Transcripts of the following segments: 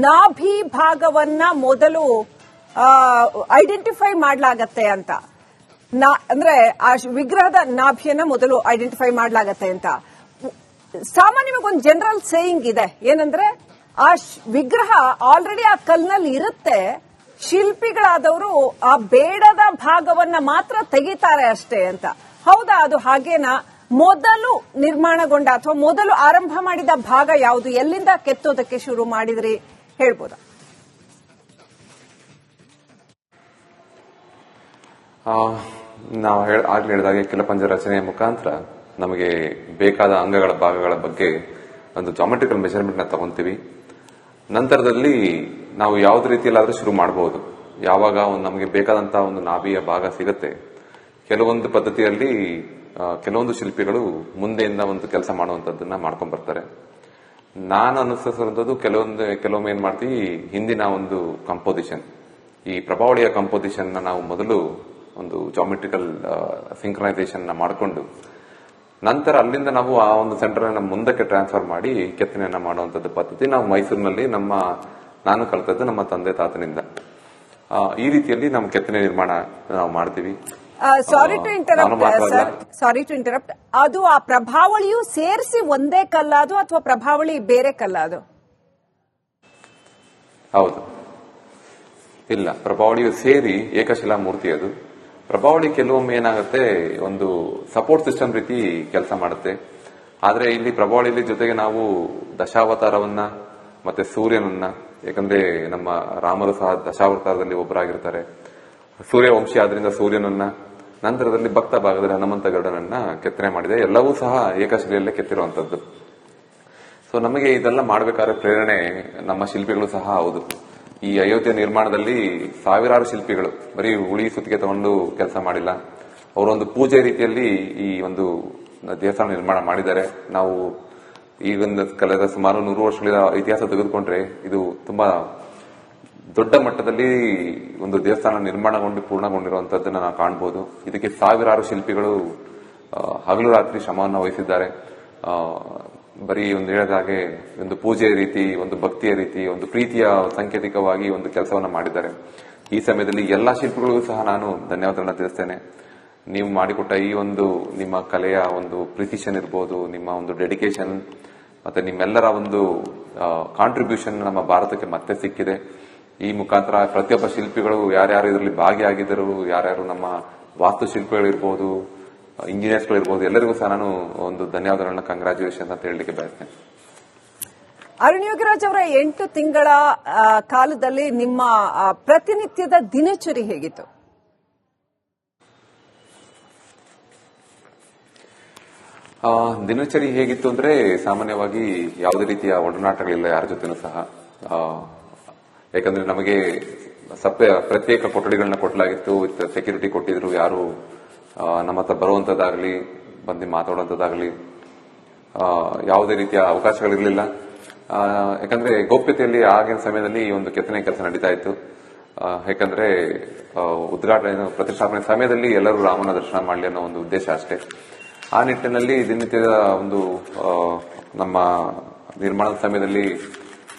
ನಾಭಿ ಭಾಗವನ್ನ ಮೊದಲು ಐಡೆಂಟಿಫೈ ಮಾಡಲಾಗತ್ತೆ ಅಂತ, ಅಂದ್ರೆ ಆ ವಿಗ್ರಹದ ನಾಭಿಯನ್ನ ಮೊದಲು ಐಡೆಂಟಿಫೈ ಮಾಡಲಾಗತ್ತೆ ಅಂತ. ಸಾಮಾನ್ಯವಾಗಿ ಒಂದು ಜನರಲ್ ಸೇಯಿಂಗ್ ಇದೆ, ಏನಂದ್ರೆ ಆ ವಿಗ್ರಹ ಆಲ್ರೆಡಿ ಆ ಕಲ್ನಲ್ಲಿ ಇರುತ್ತೆ, ಶಿಲ್ಪಿಗಳಾದವರು ಆ ಬೇಡದ ಭಾಗವನ್ನ ಮಾತ್ರ ತೆಗಿತಾರೆ ಅಷ್ಟೇ ಅಂತ. ಹೌದಾ, ಅದು ಹಾಗೇನಾ? ಮೊದಲು ನಿರ್ಮಾಣಗೊಂಡ ಅಥವಾ ಮೊದಲು ಆರಂಭ ಮಾಡಿದ ಭಾಗ ಯಾವುದು? ಎಲ್ಲಿಂದ ಕೆತ್ತೋದಕ್ಕೆ ಶುರು ಮಾಡಿದ್ರಿ, ಹೇಳ್ಬೋದಾ? ನಾವು ಆಗ್ಲೇ ಹೇಳಿದಾಗೆ ಕಿಲಪಂಜ ರಚನೆಯ ಮುಖಾಂತರ ನಮಗೆ ಬೇಕಾದ ಅಂಗಗಳ ಭಾಗಗಳ ಬಗ್ಗೆ ಒಂದು ಜಾಮೆಟ್ರಿಕಲ್ ಮೆಜರ್ಮೆಂಟ್ ನ ತಗೊಂತೀವಿ. ನಂತರದಲ್ಲಿ ನಾವು ಯಾವುದೇ ರೀತಿಯಲ್ಲಾದ್ರೂ ಶುರು ಮಾಡಬಹುದು. ಯಾವಾಗ ನಮಗೆ ಬೇಕಾದಂತಹ ಒಂದು ನಾಭಿಯ ಭಾಗ ಸಿಗುತ್ತೆ, ಕೆಲವೊಂದು ಪದ್ಧತಿಯಲ್ಲಿ ಕೆಲವೊಂದು ಶಿಲ್ಪಿಗಳು ಮುಂದೆಯಿಂದ ಒಂದು ಕೆಲಸ ಮಾಡುವಂತದ್ದನ್ನ ಮಾಡ್ಕೊಂಡ್ ಬರ್ತಾರೆ. ನಾನು ಅನುಸರಿಸುವಂತದ್ದು ಕೆಲವೊಮ್ಮೆ ಏನ್ ಮಾಡ್ತೀವಿ, ಹಿಂದಿನ ಒಂದು ಕಂಪೋಸಿಷನ್, ಈ ಪ್ರಭಾವಳಿಯ ಕಂಪೋಸಿಷನ್ ನಾವು ಮೊದಲು ಒಂದು ಜಾಮೆಟ್ರಿಕಲ್ ಸಿಂಕ್ರನೈಸೇಷನ್ ಮಾಡಿಕೊಂಡು ನಂತರ ಅಲ್ಲಿಂದ ನಾವು ಆ ಒಂದು ಸೆಂಟರ್ ಅನ್ನ ಮುಂದಕ್ಕೆ ಟ್ರಾನ್ಸ್ಫರ್ ಮಾಡಿ ಕೆತ್ತನೆಯನ್ನ ಮಾಡುವಂತದ್ದು ಪದ್ಧತಿ ನಾವು ಮೈಸೂರಿನಲ್ಲಿ ನಾನು ಕಲಿತದ್ದು ನಮ್ಮ ತಂದೆ ತಾತನಿಂದ. ಈ ರೀತಿಯಲ್ಲಿ ನಮ್ಮ ಕೆತ್ತನೆ ನಿರ್ಮಾಣ ನಾವು ಮಾಡ್ತೀವಿ. ಸಾರಿ ಟು ಇಂಟರಪ್ಟ್, ಅದು ಆ ಪ್ರಭಾವಳಿಯು ಸೇರಿಸಿ ಒಂದೇ ಕಲ್ಲಾದು ಅಥವಾ ಪ್ರಭಾವಳಿ ಬೇರೆ ಕಲ್ಲಾದು? ಹೌದು, ಇಲ್ಲ, ಪ್ರಭಾವಳಿಯು ಸೇರಿ ಏಕಶಿಲಾ ಮೂರ್ತಿ ಅದು. ಪ್ರಭಾವಳಿ ಕೆಲವೊಮ್ಮೆ ಏನಾಗುತ್ತೆ, ಒಂದು ಸಪೋರ್ಟ್ ಸಿಸ್ಟಮ್ ರೀತಿ ಕೆಲಸ ಮಾಡುತ್ತೆ. ಆದ್ರೆ ಇಲ್ಲಿ ಪ್ರಭಾವಳಿಯಲ್ಲಿ ಜೊತೆಗೆ ನಾವು ದಶಾವತಾರವನ್ನ ಮತ್ತೆ ಸೂರ್ಯನನ್ನ, ಯಾಕಂದ್ರೆ ನಮ್ಮ ರಾಮರು ಸಹ ದಶಾವತಾರದಲ್ಲಿ ಒಬ್ಬರಾಗಿರ್ತಾರೆ, ಸೂರ್ಯವಂಶಿ ಆದ್ರಿಂದ ಸೂರ್ಯನನ್ನ, ನಂತರದಲ್ಲಿ ಭಕ್ತ ಭಾಗದಲ್ಲಿ ಹನುಮಂತ ಗರುಡನನ್ನ ಕೆತ್ತನೆ ಮಾಡಿದೆ. ಎಲ್ಲವೂ ಸಹ ಏಕಶಿಲೆಯಲ್ಲೇ ಕೆತ್ತಿರುವಂತದ್ದು. ಸೊ ನಮಗೆ ಇದೆಲ್ಲ ಮಾಡಬೇಕಾದ್ರೆ ಪ್ರೇರಣೆ ನಮ್ಮ ಶಿಲ್ಪಿಗಳು ಸಹ ಹೌದು. ಈ ಅಯೋಧ್ಯೆ ನಿರ್ಮಾಣದಲ್ಲಿ ಸಾವಿರಾರು ಶಿಲ್ಪಿಗಳು ಬರೀ ಉಳಿ ಸುತ್ತಿಗೆ ತಗೊಂಡು ಕೆಲಸ ಮಾಡಿಲ್ಲ, ಅವರೊಂದು ಪೂಜೆ ರೀತಿಯಲ್ಲಿ ಈ ಒಂದು ದೇವಸ್ಥಾನ ನಿರ್ಮಾಣ ಮಾಡಿದ್ದಾರೆ. ನಾವು ಈಗೊಂದು ಕಳೆದ ಸುಮಾರು 100 ವರ್ಷಗಳ ಇತಿಹಾಸ ತೆಗೆದುಕೊಂಡ್ರೆ ಇದು ತುಂಬಾ ದೊಡ್ಡ ಮಟ್ಟದಲ್ಲಿ ಒಂದು ದೇವಸ್ಥಾನ ನಿರ್ಮಾಣಗೊಂಡು ಪೂರ್ಣಗೊಂಡಿರುವಂತದ್ದನ್ನ ನಾವು ಕಾಣಬಹುದು. ಇದಕ್ಕೆ ಸಾವಿರಾರು ಶಿಲ್ಪಿಗಳು ಹಗಲು ರಾತ್ರಿ ಶ್ರಮವನ್ನು ವಹಿಸಿದ್ದಾರೆ. ಬರೀ ಒಂದು ಹೇಳಿದ ಹಾಗೆ ಒಂದು ಪೂಜೆಯ ರೀತಿ, ಒಂದು ಭಕ್ತಿಯ ರೀತಿ, ಒಂದು ಪ್ರೀತಿಯ ಸಾಂಕೇತಿಕವಾಗಿ ಒಂದು ಕೆಲಸವನ್ನ ಮಾಡಿದ್ದಾರೆ. ಈ ಸಮಯದಲ್ಲಿ ಎಲ್ಲಾ ಶಿಲ್ಪಿಗಳಿಗೂ ಸಹ ನಾನು ಧನ್ಯವಾದಗಳನ್ನ ತಿಳಿಸ್ತೇನೆ. ನೀವು ಮಾಡಿಕೊಟ್ಟ ಈ ಒಂದು ನಿಮ್ಮ ಕಲೆಯ ಒಂದು ಪ್ರಿಸಿಷನ್ ಇರಬಹುದು, ನಿಮ್ಮ ಒಂದು ಡೆಡಿಕೇಶನ್ ಮತ್ತೆ ನಿಮ್ಮೆಲ್ಲರ ಒಂದು ಕಾಂಟ್ರಿಬ್ಯೂಷನ್ ನಮ್ಮ ಭಾರತಕ್ಕೆ ಮತ್ತೆ ಸಿಕ್ಕಿದೆ. ಈ ಮುಖಾಂತರ ಪ್ರತಿಯೊಬ್ಬ ಶಿಲ್ಪಿಗಳು ಯಾರ್ಯಾರು ಇದರಲ್ಲಿ ಭಾಗಿಯಾಗಿದ್ದರು, ಯಾರ್ಯಾರು ನಮ್ಮ ವಾಸ್ತುಶಿಲ್ಪಿಗಳಿರ್ಬೋದು, ಇಂಜಿನಿಯರ್ಸ್ಗಳಿರ್ಬೋದು, ಎಲ್ಲರಿಗೂ ಸಹ ನಾನು ಒಂದು ಧನ್ಯವಾದಗಳನ್ನ, ಕಂಗ್ರಾಚ್ಯುಲೇಷನ್ ಅಂತ ಹೇಳಲಿಕ್ಕೆ ಬಯಸ್ತೇನೆ. ಅರುಣ್ ಯೋಗಿರಾಜ್ ಅವರ 8 ತಿಂಗಳ ಕಾಲದಲ್ಲಿ ನಿಮ್ಮ ಪ್ರತಿನಿತ್ಯದ ದಿನಚರಿ ಹೇಗಿತ್ತು? ದಿನಚರಿ ಹೇಗಿತ್ತು ಅಂದ್ರೆ, ಸಾಮಾನ್ಯವಾಗಿ ಯಾವುದೇ ರೀತಿಯ ಒಡನಾಟಗಳಿಲ್ಲ ಯಾರ ಜೊತೆನೂ ಸಹ. ಯಾಕಂದ್ರೆ ನಮಗೆ ಪ್ರತ್ಯೇಕ ಕೊಠಡಿಗಳನ್ನ ಕೊಟ್ಟಲಾಗಿತ್ತು, ವಿತ್ ಸೆಕ್ಯೂರಿಟಿ ಕೊಟ್ಟಿದ್ರು. ಯಾರು ನಮ್ಮ ಹತ್ರ ಬರುವಂತದ್ದಾಗ್ಲಿ, ಬಂದು ಮಾತಾಡುವಂತದ್ದಾಗ್ಲಿ ಯಾವುದೇ ರೀತಿಯ ಅವಕಾಶಗಳಿರಲಿಲ್ಲ. ಯಾಕಂದ್ರೆ ಗೌಪ್ಯತೆಯಲ್ಲಿ ಆಗಿನ ಸಮಯದಲ್ಲಿ ಈ ಒಂದು ಕೆತ್ತನೆ ಕೆಲಸ ನಡೀತಾ ಇತ್ತು. ಯಾಕಂದ್ರೆ ಉದ್ಘಾಟನೆ ಪ್ರತಿಷ್ಠಾಪನೆ ಸಮಯದಲ್ಲಿ ಎಲ್ಲರೂ ರಾಮನ ದರ್ಶನ ಮಾಡಲಿ ಅನ್ನೋ ಒಂದು ಉದ್ದೇಶ ಅಷ್ಟೇ. ಆ ನಿಟ್ಟಿನಲ್ಲಿ ದಿನನಿತ್ಯದ ಒಂದು ನಮ್ಮ ನಿರ್ಮಾಣದ ಸಮಯದಲ್ಲಿ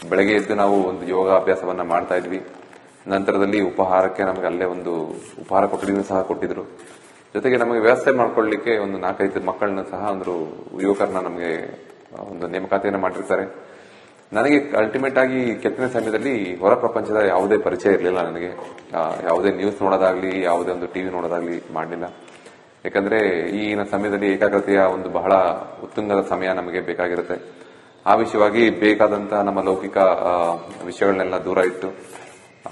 ಬೆಳಗ್ಗೆ ಎದ್ದು ನಾವು ಒಂದು ಯೋಗ ಅಭ್ಯಾಸವನ್ನ ಮಾಡ್ತಾ ಇದ್ವಿ. ನಂತರದಲ್ಲಿ ಉಪಹಾರಕ್ಕೆ ನಮಗೆ ಅಲ್ಲೇ ಒಂದು ಉಪಹಾರ ಕೊಠಡಿನೂ ಸಹ ಕೊಟ್ಟಿದ್ರು. ಜೊತೆಗೆ ನಮಗೆ ವ್ಯವಸ್ಥೆ ಮಾಡ್ಕೊಳ್ಳಿಕ್ಕೆ ಒಂದು 4-5 ಮಕ್ಕಳನ್ನ ಸಹ ಒಂದು ಯುವಕರನ್ನ ನಮಗೆ ಒಂದು ನೇಮಕಾತಿಯನ್ನು ಮಾಡಿರ್ತಾರೆ. ನನಗೆ ಅಲ್ಟಿಮೇಟ್ ಆಗಿ ಕೆತ್ತನೆ ಸಮಯದಲ್ಲಿ ಹೊರ ಪ್ರಪಂಚದ ಯಾವುದೇ ಪರಿಚಯ ಇರಲಿಲ್ಲ. ನನಗೆ ಯಾವುದೇ ನ್ಯೂಸ್ ನೋಡೋದಾಗ್ಲಿ, ಯಾವುದೇ ಒಂದು ಟಿವಿ ನೋಡೋದಾಗ್ಲಿ ಮಾಡಲಿಲ್ಲ. ಯಾಕಂದ್ರೆ ಈಗಿನ ಸಮಯದಲ್ಲಿ ಏಕಾಗ್ರತೆಯ ಒಂದು ಬಹಳ ಉತ್ತುಂಗದ ಸಮಯ ನಮಗೆ ಬೇಕಾಗಿರುತ್ತೆ. ಆ ವಿಷಯವಾಗಿ ಬೇಕಾದಂತಹ ನಮ್ಮ ಲೌಕಿಕ ವಿಷಯಗಳನ್ನೆಲ್ಲ ದೂರ ಇಟ್ಟು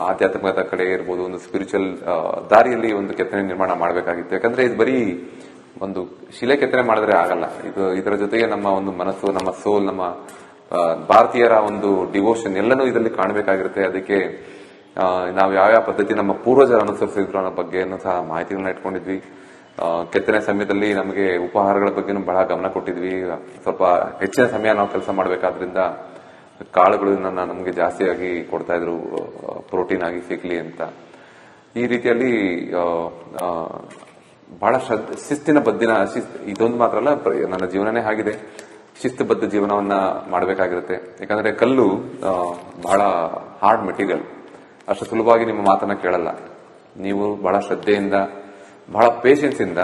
ಆಧ್ಯಾತ್ಮಿಕದ ಕಡೆ ಇರ್ಬೋದು, ಒಂದು ಸ್ಪಿರಿಚುವಲ್ ದಾರಿಯಲ್ಲಿ ಒಂದು ಕೆತ್ತನೆ ನಿರ್ಮಾಣ ಮಾಡಬೇಕಾಗಿತ್ತು. ಯಾಕಂದ್ರೆ ಇದು ಬರೀ ಒಂದು ಶಿಲೆ ಕೆತ್ತನೆ ಮಾಡಿದ್ರೆ ಆಗಲ್ಲ. ಇದರ ಜೊತೆಗೆ ನಮ್ಮ ಒಂದು ಮನಸ್ಸು, ನಮ್ಮ ಸೋಲ್, ನಮ್ಮ ಭಾರತೀಯರ ಒಂದು ಡಿವೋಷನ್ ಎಲ್ಲನೂ ಇದರಲ್ಲಿ ಕಾಣಬೇಕಾಗಿರುತ್ತೆ. ಅದಕ್ಕೆ ನಾವು ಯಾವ್ಯಾವ ಪದ್ಧತಿ ನಮ್ಮ ಪೂರ್ವಜರು ಅನುಸರಿಸಿದ್ರು ಅನ್ನೋ ಬಗ್ಗೆಯನ್ನು ಸಹ ಮಾಹಿತಿಗಳನ್ನ ಇಟ್ಕೊಂಡಿದ್ವಿ. ಕೆತ್ತನೆ ಸಮಯದಲ್ಲಿ ನಮಗೆ ಉಪಹಾರಗಳ ಬಗ್ಗೆನೂ ಬಹಳ ಗಮನ ಕೊಟ್ಟಿದ್ವಿ. ಸ್ವಲ್ಪ ಹೆಚ್ಚಿನ ಸಮಯ ನಾವು ಕೆಲಸ ಮಾಡಬೇಕಾದ್ರಿಂದ ಕಾಳುಗಳನ್ನ ನಮಗೆ ಜಾಸ್ತಿಯಾಗಿ ಕೊಡ್ತಾ ಇದ್ರು, ಪ್ರೋಟೀನ್ ಆಗಿ ಸಿಗ್ಲಿ ಅಂತ. ಈ ರೀತಿಯಲ್ಲಿ ಬಹಳ ಶಿಸ್ತಿನ ಇದೊಂದು ಮಾತ್ರ ಅಲ್ಲ, ನನ್ನ ಜೀವನನೇ ಆಗಿದೆ. ಶಿಸ್ತುಬದ್ಧ ಜೀವನವನ್ನ ಮಾಡಬೇಕಾಗಿರುತ್ತೆ. ಯಾಕಂದ್ರೆ ಕಲ್ಲು ಬಹಳ ಹಾರ್ಡ್ ಮೆಟೀರಿಯಲ್, ಅಷ್ಟು ಸುಲಭವಾಗಿ ನಿಮ್ಮ ಮಾತನ್ನ ಕೇಳಲ್ಲ. ನೀವು ಬಹಳ ಶ್ರದ್ಧೆಯಿಂದ, ಬಹಳ ಪೇಷನ್ಸ್ ಇಂದ,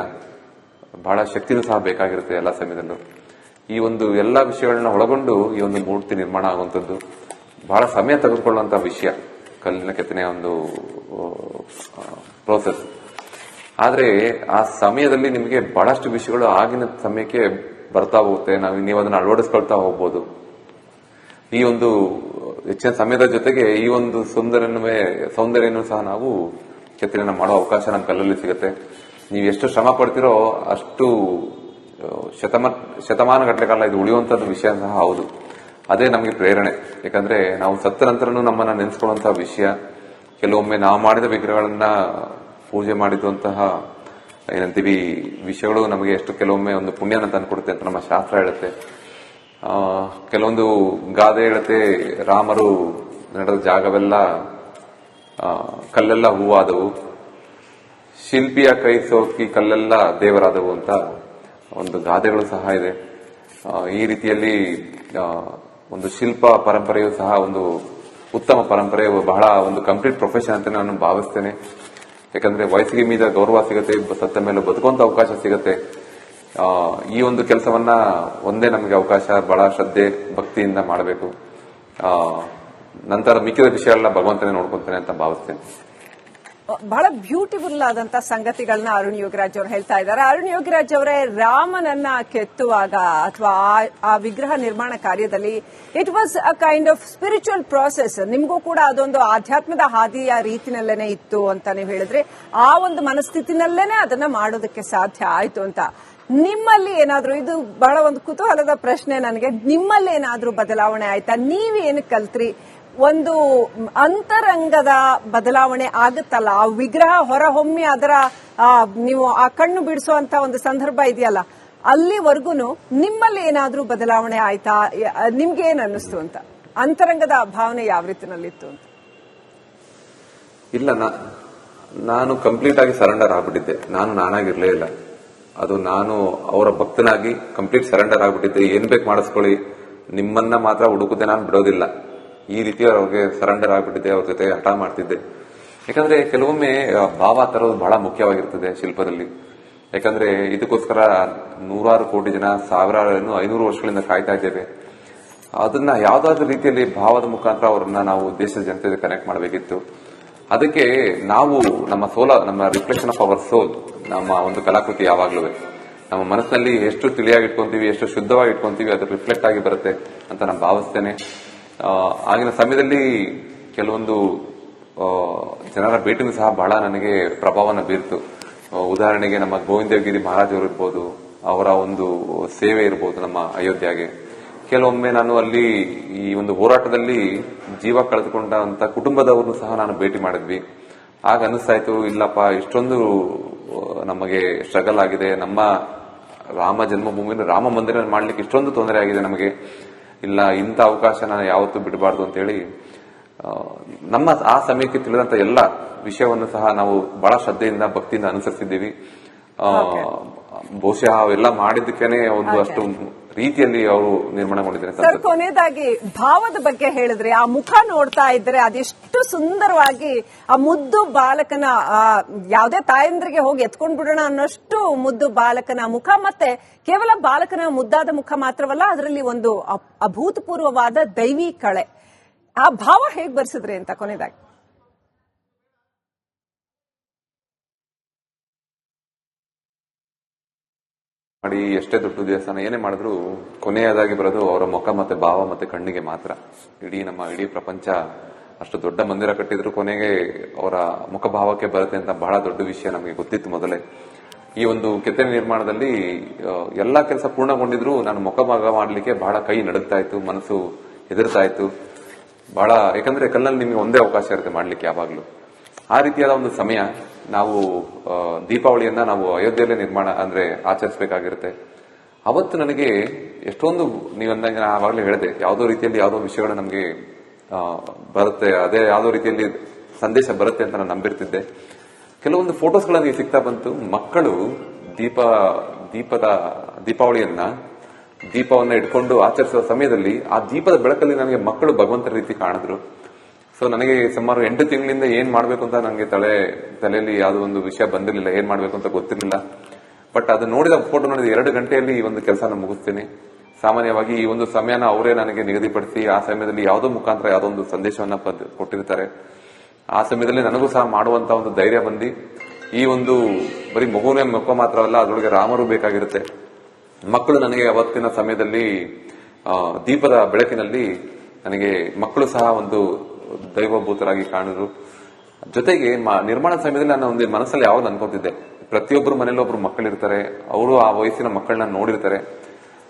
ಬಹಳ ಶಕ್ತಿನೂ ಸಹ ಬೇಕಾಗಿರುತ್ತೆ ಎಲ್ಲ ಸಮಯದಲ್ಲೂ. ಈ ಒಂದು ಎಲ್ಲಾ ವಿಷಯಗಳನ್ನ ಒಳಗೊಂಡು ಈ ಒಂದು ಮೂರ್ತಿ ನಿರ್ಮಾಣ ಆಗುವಂಥದ್ದು ಬಹಳ ಸಮಯ ತೆಗೆದುಕೊಳ್ಳುವಂತ ವಿಷಯ, ಕಲ್ಲಿನ ಕೆತ್ತನೆಯ ಒಂದು ಪ್ರೋಸೆಸ್. ಆದ್ರೆ ಆ ಸಮಯದಲ್ಲಿ ನಿಮಗೆ ಬಹಳಷ್ಟು ವಿಷಯಗಳು ಆಗಿನ ಸಮಯಕ್ಕೆ ಬರ್ತಾ ಹೋಗುತ್ತೆ. ನೀವು ಅದನ್ನ ಅಳವಡಿಸ್ಕೊಳ್ತಾ ಹೋಗ್ಬೋದು. ಈ ಒಂದು ಹೆಚ್ಚಿನ ಸಮಯದ ಜೊತೆಗೆ ಈ ಒಂದು ಸೌಂದರ್ಯನೂ ಸಹ ನಾವು ಕೆತ್ತನೆಯನ್ನು ಮಾಡೋ ಅವಕಾಶ ನಮ್ಮ ಕಲ್ಲಲ್ಲಿ ಸಿಗುತ್ತೆ. ನೀವು ಎಷ್ಟು ಶ್ರಮ ಪಡ್ತಿರೋ ಅಷ್ಟು ಶತಮಾನಗಟ್ಟಲೆ ಕಾಲ ಇದು ಉಳಿಯುವಂತದ್ದು ವಿಷಯ ಸಹ ಹೌದು. ಅದೇ ನಮಗೆ ಪ್ರೇರಣೆ. ಯಾಕಂದ್ರೆ ನಾವು ಸತ್ತ ನಂತರನೂ ನಮ್ಮನ್ನ ನೆನೆಸ್ಕೊಳ್ಳುವಂತಹ ವಿಷಯ. ಕೆಲವೊಮ್ಮೆ ನಾವು ಮಾಡಿದ ವಿಗ್ರಹಗಳನ್ನ ಪೂಜೆ ಮಾಡಿದಂತಹ ಏನಂತೀವಿ ವಿಷಯಗಳು ನಮಗೆ ಎಷ್ಟು ಕೆಲವೊಮ್ಮೆ ಒಂದು ಪುಣ್ಯನ ತಂದುಕೊಡುತ್ತೆ ಅಂತ ನಮ್ಮ ಶಾಸ್ತ್ರ ಹೇಳುತ್ತೆ. ಕೆಲವೊಂದು ಗಾದೆ ಹೇಳುತ್ತೆ, ರಾಮರು ನಡೆದ ಜಾಗವೆಲ್ಲ ಕಲ್ಲೆಲ್ಲ ಹೂವಾದವು, ಶಿಲ್ಪಿಯ ಕೈ ಸೋಕಿ ಕಲ್ಲೆಲ್ಲ ದೇವರಾದವು ಅಂತ ಒಂದು ಗಾದೆಗಳು ಸಹ ಇದೆ. ಈ ರೀತಿಯಲ್ಲಿ ಒಂದು ಶಿಲ್ಪ ಪರಂಪರೆಯು ಸಹ ಒಂದು ಉತ್ತಮ ಪರಂಪರೆ, ಬಹಳ ಒಂದು ಕಂಪ್ಲೀಟ್ ಪ್ರೊಫೆಷನ್ ಅಂತ ನಾನು ಭಾವಿಸ್ತೇನೆ. ಯಾಕಂದ್ರೆ ವಯಸ್ಸಿಗೆ ಮೀದ ಗೌರವ ಸಿಗುತ್ತೆ, ಸತ್ತ ಮೇಲೆ ಬದುಕುವಂತ ಅವಕಾಶ ಸಿಗುತ್ತೆ. ಈ ಒಂದು ಕೆಲಸವನ್ನ ಒಂದೇ ನಮಗೆ ಅವಕಾಶ ಬಹಳ ಶ್ರದ್ಧೆ ಭಕ್ತಿಯಿಂದ ಮಾಡಬೇಕು. ನಂತರ ಮಿಕ್ಕಿದ ವಿಷಯಗಳನ್ನ ಭಗವಂತನೇ ನೋಡ್ಕೊಂತಾನೆ ಅಂತ ಭಾವಿಸ್ತೇನೆ. ಬಹಳ ಬ್ಯೂಟಿಫುಲ್ ಆದಂತ ಸಂಗತಿಗಳನ್ನ ಅರುಣ್ ಯೋಗರಾಜ್ ಅವರು ಹೇಳ್ತಾ ಇದ್ದಾರೆ. ಅರುಣ್ ಯೋಗರಾಜ್ ಅವರೇ, ರಾಮನನ್ನ ಕೆತ್ತುವಾಗ ಅಥವಾ ಆ ವಿಗ್ರಹ ನಿರ್ಮಾಣ ಕಾರ್ಯದಲ್ಲಿ it was a kind of spiritual process. ನಿಮಗೂ ಕೂಡ ಅದೊಂದು ಆಧ್ಯಾತ್ಮದ ಹಾದಿಯ ರೀತಿನಲ್ಲೇನೆ ಇತ್ತು ಅಂತ ನೀವು ಹೇಳಿದ್ರೆ, ಆ ಒಂದು ಮನಸ್ಥಿತಿನಲ್ಲೇನೆ ಅದನ್ನ ಮಾಡೋದಕ್ಕೆ ಸಾಧ್ಯ ಆಯ್ತು ಅಂತ. ನಿಮ್ಮಲ್ಲಿ ಏನಾದ್ರೂ, ಇದು ಬಹಳ ಒಂದು ಕುತೂಹಲದ ಪ್ರಶ್ನೆ ನನಗೆ, ನಿಮ್ಮಲ್ಲಿ ಏನಾದ್ರೂ ಬದಲಾವಣೆ ಆಯ್ತಾ? ನೀವೇನು ಕಲ್ತ್ರಿ? ಒಂದು ಅಂತರಂಗದ ಬದಲಾವಣೆ ಆಗುತ್ತಲ್ಲ, ಆ ವಿಗ್ರಹ ಹೊರಹೊಮ್ಮಿ ಅದರ ನೀವು ಆ ಕಣ್ಣು ಬಿಡಿಸುವಂತ ಒಂದು ಸಂದರ್ಭ ಇದೆಯಲ್ಲ, ಅಲ್ಲಿವರೆಗೂ ನಿಮ್ಮಲ್ಲಿ ಏನಾದ್ರೂ ಬದಲಾವಣೆ ಆಯ್ತಾ? ನಿಮ್ಗೆ ಏನ್ ಅನ್ನಿಸ್ತು ಅಂತ? ಅಂತರಂಗದ ಭಾವನೆ ಯಾವ ರೀತಿನಲ್ಲಿತ್ತು ಅಂತ? ಇಲ್ಲ, ನಾನು ಕಂಪ್ಲೀಟ್ ಆಗಿ ಸರೆಂಡರ್ ಆಗ್ಬಿಟ್ಟಿದ್ದೆ. ನಾನಾಗಿರ್ಲೇ ಇಲ್ಲ. ಅದು ನಾನು ಅವರ ಭಕ್ತನಾಗಿ ಕಂಪ್ಲೀಟ್ ಸರೆಂಡರ್ ಆಗ್ಬಿಟ್ಟಿದ್ದೆ. ಏನ್ ಬೇಕು ಮಾಡಿಸ್ಕೊಳ್ಳಿ, ನಿಮ್ಮನ್ನ ಮಾತ್ರ ಹುಡುಕುತ್ತೆ, ನಾನು ಬಿಡೋದಿಲ್ಲ. ಈ ರೀತಿ ಅವ್ರಿಗೆ ಸರೆಂಡರ್ ಆಗ್ಬಿಟ್ಟಿದ್ದೆ, ಅವ್ರ ಜೊತೆ ಹಠ ಮಾಡ್ತಿದ್ದೆ. ಯಾಕಂದ್ರೆ ಕೆಲವೊಮ್ಮೆ ಭಾವ ತರೋದು ಬಹಳ ಮುಖ್ಯವಾಗಿರ್ತದೆ ಶಿಲ್ಪದಲ್ಲಿ. ಯಾಕಂದ್ರೆ ಇದಕ್ಕೋಸ್ಕರ ನೂರಾರು ಕೋಟಿ ಜನ, ಸಾವಿರಾರು 500 ವರ್ಷಗಳಿಂದ ಕಾಯ್ತಾ ಇದ್ದೇವೆ. ಅದನ್ನ ಯಾವ್ದಾದ್ರು ರೀತಿಯಲ್ಲಿ ಭಾವದ ಮುಖಾಂತರ ಅವ್ರನ್ನ ನಾವು ದೇಶದ ಜನತೆ ಕನೆಕ್ಟ್ ಮಾಡಬೇಕಿತ್ತು. ಅದಕ್ಕೆ ನಾವು ನಮ್ಮ ರಿಫ್ಲೆಕ್ಷನ್ ಆಫ್ ಅವರ್ ಸೋಲ್, ನಮ್ಮ ಒಂದು ಕಲಾಕೃತಿ ಯಾವಾಗ್ಲೂ ನಮ್ಮ ಮನಸ್ಸಿನಲ್ಲಿ ಎಷ್ಟು ತಿಳಿಯಾಗಿ ಇಟ್ಕೊಂತೀವಿ, ಎಷ್ಟು ಶುದ್ಧವಾಗಿ ಇಟ್ಕೊಂತೀವಿ, ಅದು ರಿಫ್ಲೆಕ್ಟ್ ಆಗಿ ಬರುತ್ತೆ ಅಂತ ನಾನು ಭಾವಿಸ್ತೇನೆ. ಆಗಿನ ಸಮಯದಲ್ಲಿ ಕೆಲವೊಂದು ಜನರ ಭೇಟಿನೂ ಸಹ ಬಹಳ ನನಗೆ ಪ್ರಭಾವನ ಬೀರ್ತು. ಉದಾಹರಣೆಗೆ ನಮ್ಮ ಗೋವಿಂದಗಿರಿ ಮಹಾರಾಜ್ ಅವರು ಇರ್ಬೋದು, ಅವರ ಒಂದು ಸೇವೆ ಇರ್ಬೋದು ನಮ್ಮ ಅಯೋಧ್ಯೆಗೆ. ಕೆಲವೊಮ್ಮೆ ನಾನು ಅಲ್ಲಿ ಈ ಒಂದು ಹೋರಾಟದಲ್ಲಿ ಜೀವ ಕಳೆದುಕೊಂಡಂತ ಕುಟುಂಬದವ್ರನ್ನು ಸಹ ನಾನು ಭೇಟಿ ಮಾಡಿದ್ವಿ. ಆಗ ಅನಿಸ್ತಾಯ್ತು, ಇಲ್ಲಪ್ಪ ಇಷ್ಟೊಂದು ನಮಗೆ ಸ್ಟ್ರಗಲ್ ಆಗಿದೆ, ನಮ್ಮ ರಾಮ ಜನ್ಮಭೂಮಿಯನ್ನು ರಾಮ ಮಂದಿರ ಮಾಡ್ಲಿಕ್ಕೆ ಇಷ್ಟೊಂದು ತೊಂದರೆ ಆಗಿದೆ ನಮಗೆ, ಇಲ್ಲ ಇಂಥ ಅವಕಾಶ ನಾನು ಯಾವತ್ತೂ ಬಿಡಬಾರ್ದು ಅಂತೇಳಿ ನಮ್ಮ ಆ ಸಮಯಕ್ಕೆ ತಿಳಿದಂತ ಎಲ್ಲ ವಿಷಯವನ್ನು ಸಹ ನಾವು ಬಹಳ ಶ್ರದ್ಧೆಯಿಂದ ಭಕ್ತಿಯಿಂದ ಅನುಸರಿಸಿದ್ದೀವಿ. ಬಹುಶಃ ಅವೆಲ್ಲ ಮಾಡಿದ್ದಕ್ಕೇನೆ ಒಂದು ಅಷ್ಟು ರೀತಿಯಲ್ಲಿ ಅವರು ನಿರ್ಮಾಣ ಮಾಡಿದ್ದಾರೆ. ಸರ್, ಕೊನೆಯದಾಗಿ ಭಾವದ ಬಗ್ಗೆ ಹೇಳಿದ್ರೆ, ಆ ಮುಖ ನೋಡ್ತಾ ಇದ್ರೆ ಅದೆಷ್ಟು ಸುಂದರವಾಗಿ ಆ ಮುದ್ದು ಬಾಲಕನ, ಯಾವುದೇ ತಾಯಂದ್ರಿಗೆ ಹೋಗಿ ಎತ್ಕೊಂಡ್ ಬಿಡೋಣ ಅನ್ನೋಷ್ಟು ಮುದ್ದು ಬಾಲಕನ ಮುಖ, ಮತ್ತೆ ಕೇವಲ ಬಾಲಕನ ಮುದ್ದಾದ ಮುಖ ಮಾತ್ರವಲ್ಲ, ಅದರಲ್ಲಿ ಒಂದು ಅಭೂತಪೂರ್ವವಾದ ದೈವಿ ಕಳೆ. ಆ ಭಾವ ಹೇಗ್ ಬರ್ಸಿದ್ರಿ ಅಂತ ಕೊನೆಯದಾಗಿ? ಮಾಡಿ ಎಷ್ಟೇ ದೊಡ್ಡ ದೇವಸ್ಥಾನ ಏನೇ ಮಾಡಿದ್ರು ಕೊನೆಯದಾಗಿ ಬರೋದು ಅವರ ಮುಖ ಮತ್ತೆ ಭಾವ ಮತ್ತೆ ಕಣ್ಣಿಗೆ ಮಾತ್ರ. ಇಡೀ ಪ್ರಪಂಚ ಅಷ್ಟು ದೊಡ್ಡ ಮಂದಿರ ಕಟ್ಟಿದ್ರು ಕೊನೆಗೆ ಅವರ ಮುಖಭಾವಕ್ಕೆ ಬರುತ್ತೆ ಅಂತ ಬಹಳ ದೊಡ್ಡ ವಿಷಯ ನಮಗೆ ಗೊತ್ತಿತ್ತು ಮೊದಲೇ. ಈ ಒಂದು ಕೆತ್ತನೆ ನಿರ್ಮಾಣದಲ್ಲಿ ಎಲ್ಲಾ ಕೆಲಸ ಪೂರ್ಣಗೊಂಡಿದ್ರು ನಾನು ಮುಖಭಾಗ ಮಾಡ್ಲಿಕ್ಕೆ ಬಹಳ ಕೈ ನಡುಗ್ತಾ ಇತ್ತು, ಮನಸ್ಸು ಹೆದರ್ತಾ ಇತ್ತು ಬಹಳ. ಯಾಕಂದ್ರೆ ಕಲ್ಲಲ್ಲಿ ನಿಮಗೆ ಒಂದೇ ಅವಕಾಶ ಇರುತ್ತೆ ಮಾಡ್ಲಿಕ್ಕೆ ಯಾವಾಗ್ಲೂ. ಆ ರೀತಿಯಾದ ಒಂದು ಸಮಯ. ನಾವು ದೀಪಾವಳಿಯನ್ನ ನಾವು ಅಯೋಧ್ಯೆಯಲ್ಲೇ ನಿರ್ಮಾಣ ಅಂದ್ರೆ ಆಚರಿಸಬೇಕಾಗಿರುತ್ತೆ. ಅವತ್ತು ನನಗೆ ಎಷ್ಟೊಂದು ನೀವಂದಂಗೆ ನಾನು ಆವಾಗಲೇ ಹೇಳಿದೆ, ಯಾವುದೋ ರೀತಿಯಲ್ಲಿ ಯಾವುದೋ ವಿಷಯಗಳು ನಮಗೆ ಬರುತ್ತೆ, ಅದೇ ಯಾವುದೋ ರೀತಿಯಲ್ಲಿ ಸಂದೇಶ ಬರುತ್ತೆ ಅಂತ ನಾನು ನಂಬಿರ್ತಿದ್ದೆ. ಕೆಲವೊಂದು ಫೋಟೋಸ್ಗಳು ನನಗೆ ಸಿಗ್ತಾ ಬಂತು. ಮಕ್ಕಳು ದೀಪಾವಳಿಯನ್ನ ದೀಪವನ್ನ ಇಟ್ಕೊಂಡು ಆಚರಿಸುವ ಸಮಯದಲ್ಲಿ ಆ ದೀಪದ ಬೆಳಕಲ್ಲಿ ನನಗೆ ಮಕ್ಕಳು ಭಗವಂತರ ರೀತಿ ಕಾಣಿದ್ರು. ಸೊ ನನಗೆ ಸುಮಾರು 8 ತಿಂಗಳಿಂದ ಏನ್ ಮಾಡ್ಬೇಕು ಅಂತ ನನಗೆ ತಲೆಯಲ್ಲಿ ಯಾವುದೋ ಒಂದು ವಿಷಯ ಬಂದಿರಲಿಲ್ಲ, ಏನ್ ಮಾಡ್ಬೇಕು ಅಂತ ಗೊತ್ತಿರಲಿಲ್ಲ. ಬಟ್ ಅದು ನೋಡಿದ ಫೋಟೋ ನೋಡಿದ 2 ಗಂಟೆಯಲ್ಲಿ ಈ ಒಂದು ಕೆಲಸನ ಮುಗಿಸ್ತೀನಿ. ಸಾಮಾನ್ಯವಾಗಿ ಈ ಒಂದು ಸಮಯನ ಅವರೇ ನನಗೆ ನಿಗದಿಪಡಿಸಿ ಆ ಸಮಯದಲ್ಲಿ ಯಾವುದೋ ಮುಖಾಂತರ ಯಾವುದೋ ಒಂದು ಸಂದೇಶವನ್ನ ಕೊಟ್ಟಿರ್ತಾರೆ. ಆ ಸಮಯದಲ್ಲಿ ನನಗೂ ಸಹ ಮಾಡುವಂತ ಒಂದು ಧೈರ್ಯ ಬಂದು ಈ ಒಂದು ಬರೀ ಮಗುವಿನ ಮಕ್ಕ ಮಾತ್ರವಲ್ಲ, ಅದರೊಳಗೆ ರಾಮರು ಬೇಕಾಗಿರುತ್ತೆ. ಮಕ್ಕಳು ನನಗೆ ಅವತ್ತಿನ ಸಮಯದಲ್ಲಿ ದೀಪದ ಬೆಳಕಿನಲ್ಲಿ ನನಗೆ ಮಕ್ಕಳು ಸಹ ಒಂದು ದೈವಭೂತರಾಗಿ ಕಾಣಿದ್ರು. ಜೊತೆಗೆ ನಿರ್ಮಾಣದ ಸಮಯದಲ್ಲಿ ನಾನು ಒಂದು ಮನಸ್ಸಲ್ಲಿ ಯಾವಾಗ ಅನ್ಕೋತಿದ್ದೆ, ಪ್ರತಿಯೊಬ್ಬರು ಮನೇಲಿ ಒಬ್ರು ಮಕ್ಕಳಿರ್ತಾರೆ, ಅವರು ಆ ವಯಸ್ಸಿನ ಮಕ್ಕಳನ್ನ ನೋಡಿರ್ತಾರೆ.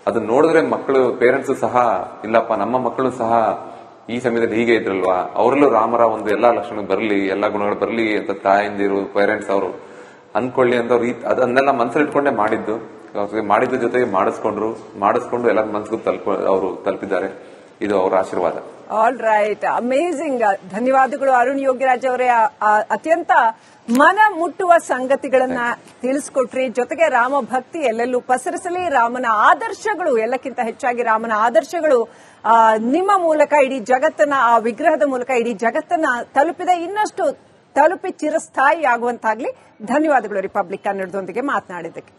ಅದನ್ನ ನೋಡಿದ್ರೆ ಮಕ್ಕಳು ಪೇರೆಂಟ್ಸ್ ಸಹ ಇಲ್ಲಪ್ಪ ನಮ್ಮ ಮಕ್ಕಳು ಸಹ ಈ ಸಮಯದಲ್ಲಿ ಹೀಗೆ ಇದ್ರಲ್ವಾ, ಅವರಲ್ಲೂ ರಾಮರ ಒಂದು ಎಲ್ಲಾ ಲಕ್ಷಣ ಬರಲಿ, ಎಲ್ಲಾ ಗುಣಗಳು ಬರಲಿ ಅಂತ ತಾಯಿಂದಿರು ಪೇರೆಂಟ್ಸ್ ಅವರು ಅನ್ಕೊಳ್ಳಿ ಅಂತ ಅದನ್ನೆಲ್ಲ ಮನಸ್ಸಲ್ಲಿ ಇಟ್ಕೊಂಡೇ ಮಾಡಿದ್ದ ಜೊತೆಗೆ ಮಾಡಿಸ್ಕೊಂಡು ಎಲ್ಲರ ಮನಸ್ಸಿಗೂ ಅವರು ತಲುಪಿದ್ದಾರೆ. ಇದು ಅವರ ಆಶೀರ್ವಾದ. All right, amazing. ಧನ್ಯವಾದಗಳು ಅರುಣ್ ಯೋಗಿರಾಜ್ ಅವರೇ. ಅತ್ಯಂತ ಮನ ಮುಟ್ಟುವ ಸಂಗತಿಗಳನ್ನ ತಿಳಿಸ್ಕೊಟ್ರಿ. ಜೊತೆಗೆ ರಾಮ ಭಕ್ತಿ ಎಲ್ಲೆಲ್ಲೂ ಪಸರಿಸಲಿ, ರಾಮನ ಆದರ್ಶಗಳು ಎಲ್ಲಕ್ಕಿಂತ ಹೆಚ್ಚಾಗಿ ರಾಮನ ಆದರ್ಶಗಳು ನಿಮ್ಮ ಮೂಲಕ ಇಡೀ ಜಗತ್ತನ್ನ, ಆ ವಿಗ್ರಹದ ಮೂಲಕ ಇಡೀ ಜಗತ್ತನ್ನ ತಲುಪಿದೆ. ಇನ್ನಷ್ಟು ತಲುಪಿ ಚಿರಸ್ಥಾಯಿ ಆಗುವಂತಾಗ್ಲಿ. ಧನ್ಯವಾದಗಳು ರಿಪಬ್ಲಿಕ್ ಕನ್ನಡದೊಂದಿಗೆ ಮಾತನಾಡಿದ್ದಕ್ಕೆ.